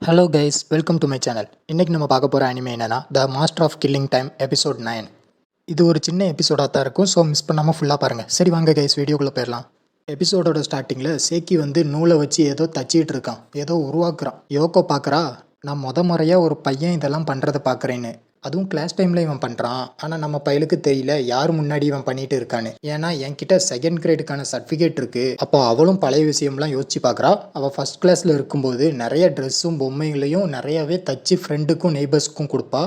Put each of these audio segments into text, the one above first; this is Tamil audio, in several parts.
Hello guys, welcome to my channel. இன்றைக்கி நம்ம பார்க்க போகிற அனிமே என்னன்னா the master of killing time episode 9. இது ஒரு சின்ன எபிசோடாக தான் இருக்கும், ஸோ மிஸ் பண்ணாமல் ஃபுல்லாக பாருங்கள். சரி வாங்க கைஸ், வீடியோக்குள்ளே போயிடலாம். எபிசோடோட ஸ்டார்டிங்கில் சேக்கி வந்து நூலை வச்சு ஏதோ தச்சிட்டு இருக்கான், ஏதோ உருவாக்குறான். யோகோ பார்க்குறா, நான் முறையாக ஒரு பையன் இதெல்லாம் பண்ணுறதை பார்க்குறேன்னு. அதுவும் கிளாஸ் டைமில் இவன் பண்ணுறான். ஆனால் நம்ம பையலுக்கு தெரியல யார் முன்னாடி இவன் பண்ணிட்டு இருக்கான்னு. ஏன்னா என்கிட்ட செகண்ட் கிரேடுக்கான சர்டிஃபிகேட் இருக்குது. அப்போ அவளும் பழைய விஷயம்லாம் யோசிச்சு பார்க்குறா. அவள் ஃபஸ்ட் கிளாஸில் இருக்கும்போது நிறைய ட்ரெஸ்ஸும் பொம்மைகளையும் நிறையவே தச்சு ஃப்ரெண்டுக்கும் நெய்பர்ஸ்க்கும் கொடுப்பா.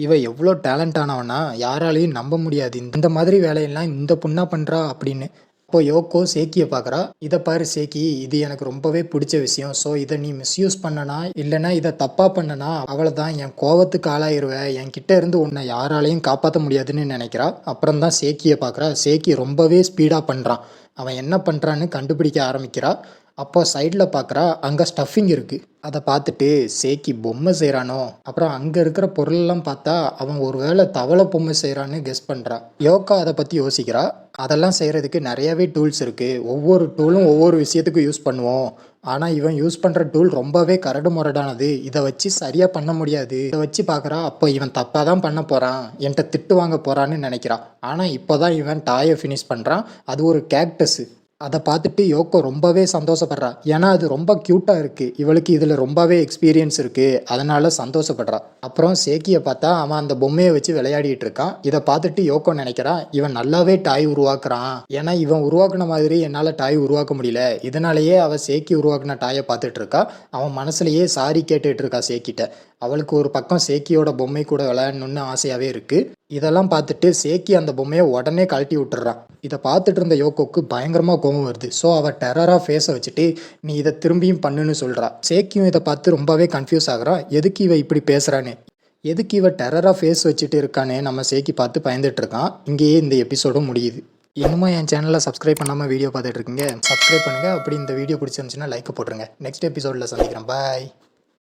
இவ எவ்வளோ டேலண்ட் ஆனவனா யாராலையும் நம்ப முடியாது, இந்த மாதிரி வேலையெல்லாம் இந்த பொண்ணா பண்ணுறா அப்படின்னு. இப்போ யோக்கோ சேக்கியை பார்க்குறா. இதை பாரு சேக்கி, இது எனக்கு ரொம்பவே பிடிச்ச விஷயம். ஸோ இதை நீ மிஸ்யூஸ் பண்ணனா இல்லைன்னா இதை தப்பாக பண்ணனா அவ்வளோதான், என் கோவத்துக்கு ஆளாயிருவேன். என்கிட்ட இருந்து உன்னை யாராலையும் காப்பாற்ற முடியாதுன்னு நினைக்கிறா. அப்புறம் தான் சேக்கியை பார்க்குறா. சேக்கி ரொம்பவே ஸ்பீடாக பண்ணுறான். அவன் என்ன பண்ணுறான்னு கண்டுபிடிக்க ஆரம்பிக்கிறா. அப்போ சைடில் பார்க்குறா, அங்கே ஸ்டஃபிங் இருக்குது. அதை பார்த்துட்டு சேக்கி பொம்மை செய்கிறானோ. அப்புறம் அங்கே இருக்கிற பொருளெல்லாம் பார்த்தா அவன் ஒரு வேளை தவளை பொம்மை செய்கிறான்னு கெஸ் பண்ணுறா. யோகா அதை பற்றி யோசிக்கிறா. அதெல்லாம் செய்கிறதுக்கு நிறையவே டூல்ஸ் இருக்குது. ஒவ்வொரு டூலும் ஒவ்வொரு விஷயத்துக்கு யூஸ் பண்ணுவோம். ஆனால் இவன் யூஸ் பண்ணுற டூல் ரொம்பவே கரடு முரடானது. இதை வச்சு சரியாக பண்ண முடியாது. இதை வச்சு பார்க்குறா. அப்போ இவன் தப்பாக தான் பண்ண போகிறான், என்கிட்ட திட்டு வாங்க போகிறான்னு நினைக்கிறான். ஆனால் இப்போ தான் இவன் டாயை ஃபினிஷ் பண்ணுறான். அது ஒரு கேக்டஸு. அதை பார்த்துட்டு யோக்கோ ரொம்பவே சந்தோஷப்படுறா. ஏன்னா அது ரொம்ப க்யூட்டாக இருக்குது. இவளுக்கு இதில் ரொம்பவே எக்ஸ்பீரியன்ஸ் இருக்குது, அதனால் சந்தோஷப்படுறா. அப்புறம் சேக்கியை பார்த்தா அவன் அந்த பொம்மையை வச்சு விளையாடிட்டு இருக்கான். இதை பார்த்துட்டு யோக்கோ நினைக்கிறான், இவன் நல்லாவே டாய் உருவாக்குறான். ஏன்னா இவன் உருவாக்குன மாதிரி என்னால் டாய் உருவாக்க முடியல. இதனாலேயே அவள் சேக்கி உருவாக்குன டாயை பார்த்துட்டு இருக்கா. அவன் மனசுலையே சாரி கேட்டுட்டு இருக்கா சேக்கிட்ட. அவளுக்கு ஒரு பக்கம் சேக்கியோட பொம்மை கூட விளையாடணுன்னு ஆசையாகவே இருக்குது. இதெல்லாம் பார்த்துட்டு சேக்கி அந்த பொம்மையை உடனே கழட்டி விட்டுறான். இதை பார்த்துட்டு இருந்த யோக்கோக்கு பயங்கரமாக கோவம் வருது. ஸோ அவள் டெரராக ஃபேஸை வச்சுட்டு நீ இதை திரும்பியும் பண்ணுன்னு சொல்கிறா. சேக்கியும் இதை பார்த்து ரொம்பவே கன்ஃபியூஸ் ஆகுறான். எதுக்கு இவ இப்படி பேசுகிறான்னு, எதுக்கு இவ டெரராக ஃபேஸ் வச்சுட்டு இருக்கானே நம்ம சேக்கி பார்த்து பயந்துட்டு இருக்கான். இங்கேயே இந்த எபிசோடும் முடியுது. இன்னுமா என் சேனலை சப்ஸ்கிரைப் பண்ணாமல் வீடியோ பார்த்துட்டு இருக்கீங்க, சப்ஸ்கிரைப் பண்ணுங்கள். அப்படி இந்த வீடியோ பிடிச்சிருந்துச்சுன்னா லைக் போட்டுருங்க. நெக்ஸ்ட் எபிசோடில் சந்திக்கிறேன். பாய்.